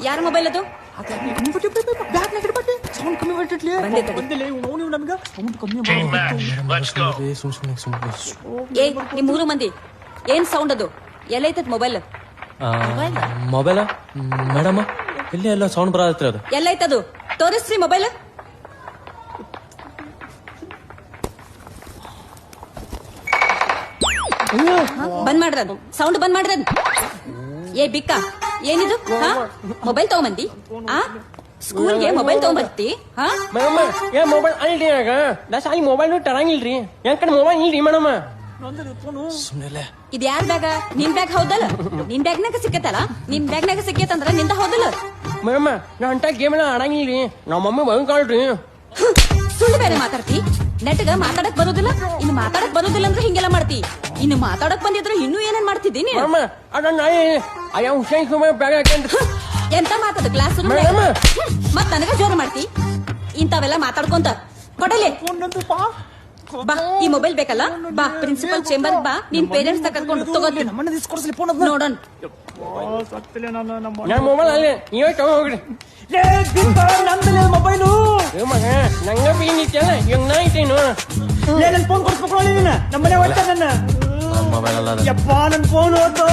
ಯಾರ ಮೊಬೈಲ್ ಅದು? ಸೌಂಡ್ ಕಮ್ಮಿ ಮಾಡ್ತಿಟ್ಲಿ ಬಂದಿಲ್ಲ ನೀವು ನಮ್ಗೆ ಸೌಂಡ್ ಕಮ್ಮಿ ಏ ನಿಮ್ 3 ಮಂದಿ ಏನ್ ಸೌಂಡ್ ಅದು? ಎಲ್ಲೈತದ ಮೊಬೈಲ್? ಮೊಬೈಲ ಮೇಡಮ್ ಇಲ್ಲಿ ಎಲ್ಲ ಸೌಂಡ್ ಬರತ್ರಿ. ಅದು ಎಲ್ಲೈತದು? ತೋರಿಸ್ರಿ ಮೊಬೈಲ್. ಬಂದ್ ಮಾಡ್ರದ್ ಸೌಂಡ್ ಬಂದ್ ಮಾಡ್ರದ್. ಏ ಬಿಕ್ಕ ಏನಿದು? ಮೊಬೈಲ್ ತಗೊಂಬಂದಿ? ಸ್ಕೂಲ್ಗೆ ಮೊಬೈಲ್ ತಗೊಂಬರ್ತಿ? ಮೇಡಮ್ ಏ ಮೊಬೈಲ್ ಅಲ್ರಿ ಶಾಲಿ ಮೊಬೈಲ್ ತರಂಗಿಲ್ರಿ. ಯಾಕ ಕಡೆ ಮೊಬೈಲ್ ಇಲ್ರಿ ಮೇಡಮ್. ಸುಮ್ಮನೆ ಇದ್ ಯಾರ ಬ್ಯಾಗ? ನಿನ್ ಬ್ಯಾಗ್ ಹೌದಲ್ಲ? ನಿನ್ ಬ್ಯಾಗ್ನಾಗ ಸಿಕ್ಕತ್ತಲ್ಲ? ನಿನ್ ಬ್ಯಾಗ್ನಾಗ ಸಿಕ್ಕತ್ತಂದ್ರ ನಿಂದ ಹೌದಲ್ಲ? ಮೇಡಮ್ ನಾ ಅಂತ ಗೇಮ್ ಎಲ್ಲ ಆಡಂಗಿಲ್ರಿ. ನಮ್ಮ ಮಮ್ಮಿ ಬಂದ್ಕಾಳ್ರಿ. ಸುಳ್ಳು ಬೇರೆ ಮಾತಾಡ್ತಿ. ನೆಟ್ಗ ಮಾತಾಡಕ್ ಬರೋದಿಲ್ಲ. ಇನ್ನು ಮಾತಾಡಕ್ ಬರೋದಿಲ್ಲ ಅಂದ್ರೆ ಹಿಂಗೆಲ್ಲ ಮಾಡ್ತಿ. ಇನ್ನು ಮಾತಾಡಕ್ ಬಂದಿದ್ರೆ ಇನ್ನೂ ಏನೇನ್ ಮಾಡ್ತಿದ್ದೀನಿ. ಎಂತ ಮಾತಾಡ ಕ್ಲಾಸ್ ಮತ್ ನನಗ ಜೋರು ಮಾಡ್ತಿ. ಇಂಥವೆಲ್ಲ ಮಾತಾಡ್ಕೊಂತ ಕೊಡಲಿ. ಬಾ ಈ ಮೊಬೈಲ್ ಬೇಕಲ್ಲ? ಬಾ ಪ್ರಿನ್ಸಿಪಲ್ ಚೇಂಬರ್ ಬಾ. ನಿನ್ ಪೇರೆಂಟ್ಸ್ ಕರ್ಕೊಂಡು ತಗೋತೀನಿ ನೋಡೋಣ. ಮೊಬೈಲ್ ಅಲ್ಲಿ ನೀವೇ ತಗೋಗ್ರಿ. ಮೊಬೈಲು ನಂಗ ಬೀನಿತ್ತಲ್ಲ ಹೆಂಗಾಯ್ತೇನು? ಫೋನ್ ಕೊಡ್ಸ್ಬೇಕು ನಮ್ಮನೆ ಹೊಡ್ತ ನನ್ನ ಮೊಬೈಲ್ ಅಲ್ಲ ಯಪ್ಪ ನನ್ ಫೋನ್ ಹೋತು.